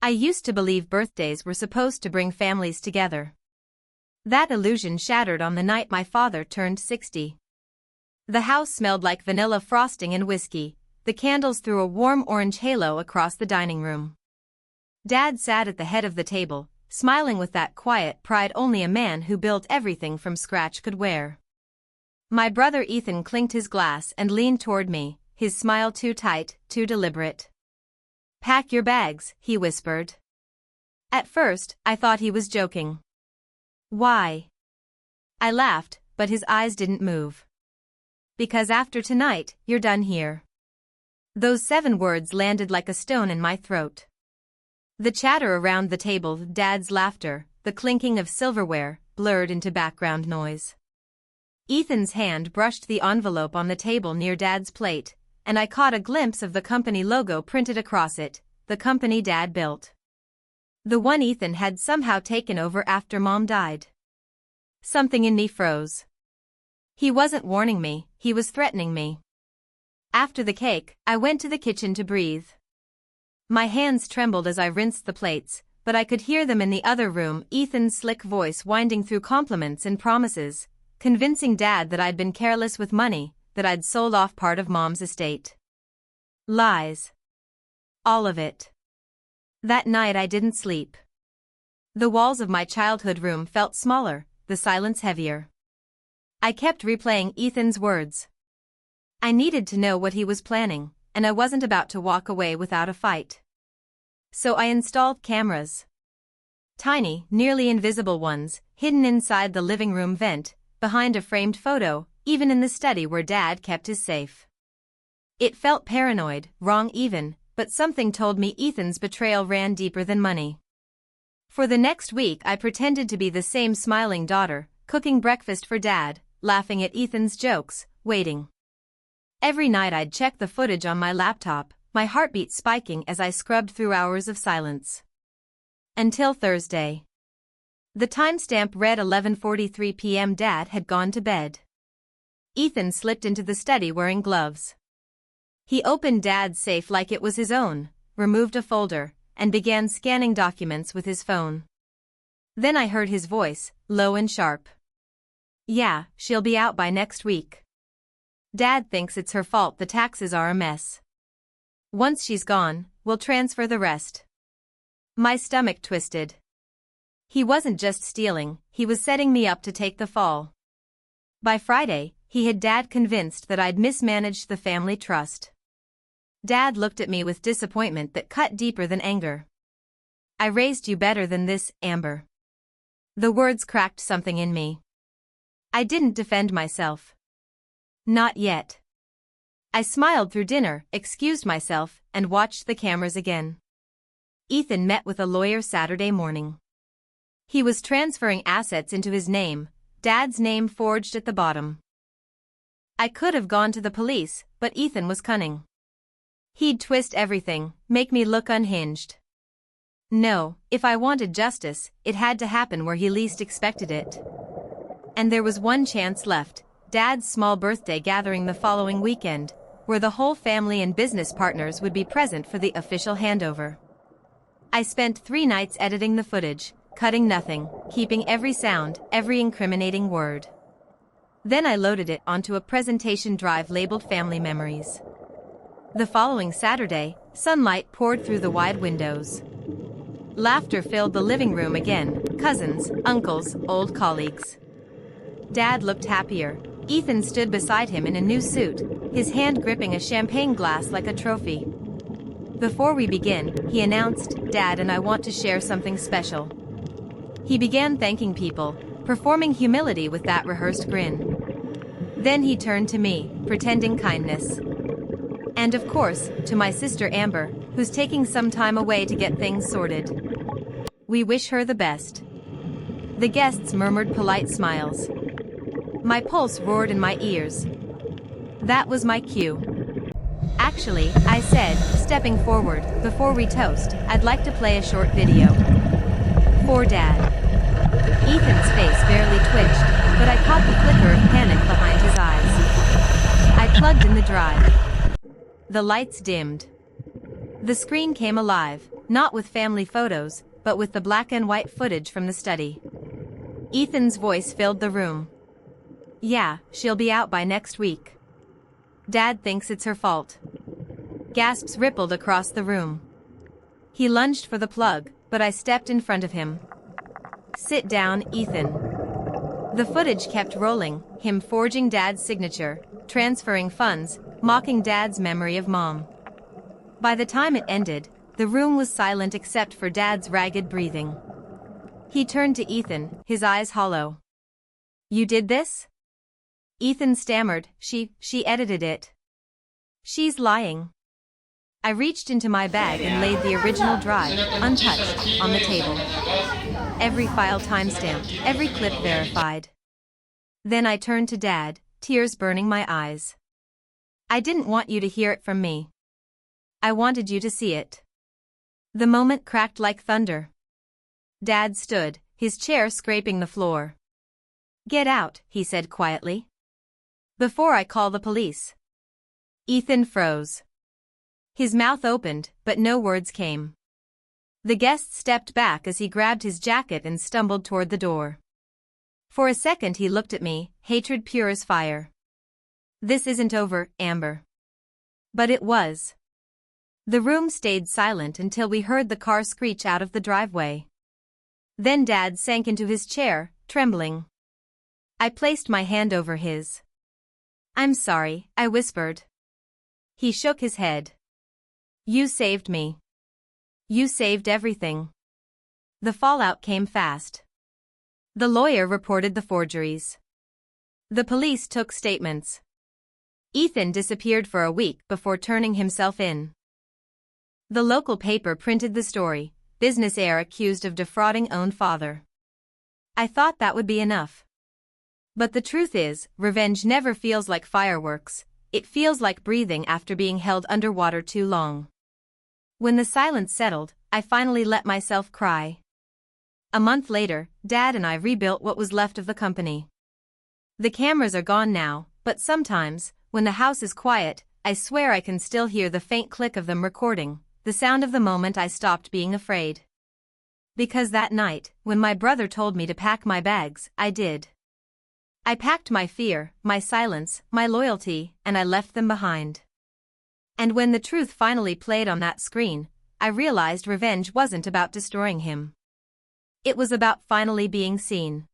I used to believe birthdays were supposed to bring families together. That illusion shattered on the night my father turned 60. The house smelled like vanilla frosting and whiskey. The candles threw a warm orange halo across the dining room. Dad sat at the head of the table, smiling with that quiet pride only a man who built everything from scratch could wear. My brother Ethan clinked his glass and leaned toward me, his smile too tight, too deliberate. "Pack your bags," he whispered. At first, I thought he was joking. "Why?" I laughed, but his eyes didn't move. "Because after tonight, you're done here." Those 7 words landed like a stone in my throat. The chatter around the table, Dad's laughter, the clinking of silverware, blurred into background noise. Ethan's hand brushed the envelope on the table near Dad's plate, and I caught a glimpse of the company logo printed across it, the company Dad built. The one Ethan had somehow taken over after Mom died. Something in me froze. He wasn't warning me, he was threatening me. After the cake, I went to the kitchen to breathe. My hands trembled as I rinsed the plates, but I could hear them in the other room, Ethan's slick voice winding through compliments and promises, convincing Dad that I'd been careless with money, that I'd sold off part of Mom's estate. Lies. All of it. That night I didn't sleep. The walls of my childhood room felt smaller, the silence heavier. I kept replaying Ethan's words. I needed to know what he was planning, and I wasn't about to walk away without a fight. So I installed cameras. Tiny, nearly invisible ones, hidden inside the living room vent, behind a framed photo, even in the study where Dad kept his safe. It felt paranoid, wrong even, but something told me Ethan's betrayal ran deeper than money. For the next week I pretended to be the same smiling daughter, cooking breakfast for Dad, laughing at Ethan's jokes, waiting. Every night I'd check the footage on my laptop, my heartbeat spiking as I scrubbed through hours of silence. Until Thursday. The timestamp read 11:43 p.m. Dad had gone to bed. Ethan slipped into the study wearing gloves. He opened Dad's safe like it was his own, removed a folder, and began scanning documents with his phone. Then I heard his voice, low and sharp. "Yeah, she'll be out by next week. Dad thinks it's her fault the taxes are a mess. Once she's gone, we'll transfer the rest." My stomach twisted. He wasn't just stealing, he was setting me up to take the fall. By Friday, he had Dad convinced that I'd mismanaged the family trust. Dad looked at me with disappointment that cut deeper than anger. "I raised you better than this, Amber." The words cracked something in me. I didn't defend myself. Not yet. I smiled through dinner, excused myself, and watched the cameras again. Ethan met with a lawyer Saturday morning. He was transferring assets into his name, Dad's name forged at the bottom. I could have gone to the police, but Ethan was cunning. He'd twist everything, make me look unhinged. No, if I wanted justice, it had to happen where he least expected it. And there was one chance left, Dad's small birthday gathering the following weekend, where the whole family and business partners would be present for the official handover. I spent 3 nights editing the footage, cutting nothing, keeping every sound, every incriminating word. Then I loaded it onto a presentation drive labeled Family Memories. The following Saturday, sunlight poured through the wide windows. Laughter filled the living room again, cousins, uncles, old colleagues. Dad looked happier. Ethan stood beside him in a new suit, his hand gripping a champagne glass like a trophy. "Before we begin," he announced, "Dad and I want to share something special." He began thanking people, performing humility with that rehearsed grin. Then he turned to me, pretending kindness. And of course, to my sister Amber, who's taking some time away to get things sorted. "We wish her the best." The guests murmured polite smiles. My pulse roared in my ears. That was my cue. "Actually," I said, stepping forward, "before we toast, I'd like to play a short video. For Dad." Ethan's face barely twitched, but I caught the flicker of panic behind his eyes. I plugged in the drive. The lights dimmed. The screen came alive, Not with family photos, but with the black and white footage from the study. Ethan's voice filled the room. Yeah, she'll be out by next week. Dad thinks it's her fault. Gasps rippled across the room. He lunged for the plug, but I stepped in front of him. Sit down, Ethan. The footage kept rolling, him forging Dad's signature, transferring funds, mocking Dad's memory of Mom. By the time it ended, the room was silent except for Dad's ragged breathing. He turned to Ethan, his eyes hollow. You did this? Ethan stammered, she edited it. She's lying. I reached into my bag and laid the original drive, untouched, on the table. Every file timestamped, every clip verified. Then I turned to Dad, tears burning my eyes. I didn't want you to hear it from me. I wanted you to see it. The moment cracked like thunder. Dad stood, his chair scraping the floor. Get out, he said quietly. Before I call the police. Ethan froze. His mouth opened, but no words came. The guest stepped back as he grabbed his jacket and stumbled toward the door. For a second he looked at me, hatred pure as fire. This isn't over, Amber. But it was. The room stayed silent until we heard the car screech out of the driveway. Then Dad sank into his chair, trembling. I placed my hand over his. I'm sorry, I whispered. He shook his head. You saved me. You saved everything. The fallout came fast. The lawyer reported the forgeries. The police took statements. Ethan disappeared for a week before turning himself in. The local paper printed the story, business heir accused of defrauding own father. I thought that would be enough. But the truth is, revenge never feels like fireworks, it feels like breathing after being held underwater too long. When the silence settled, I finally let myself cry. A month later, Dad and I rebuilt what was left of the company. The cameras are gone now, but sometimes, when the house is quiet, I swear I can still hear the faint click of them recording, the sound of the moment I stopped being afraid. Because that night, when my brother told me to pack my bags, I did. I packed my fear, my silence, my loyalty, and I left them behind. And when the truth finally played on that screen, I realized revenge wasn't about destroying him. It was about finally being seen.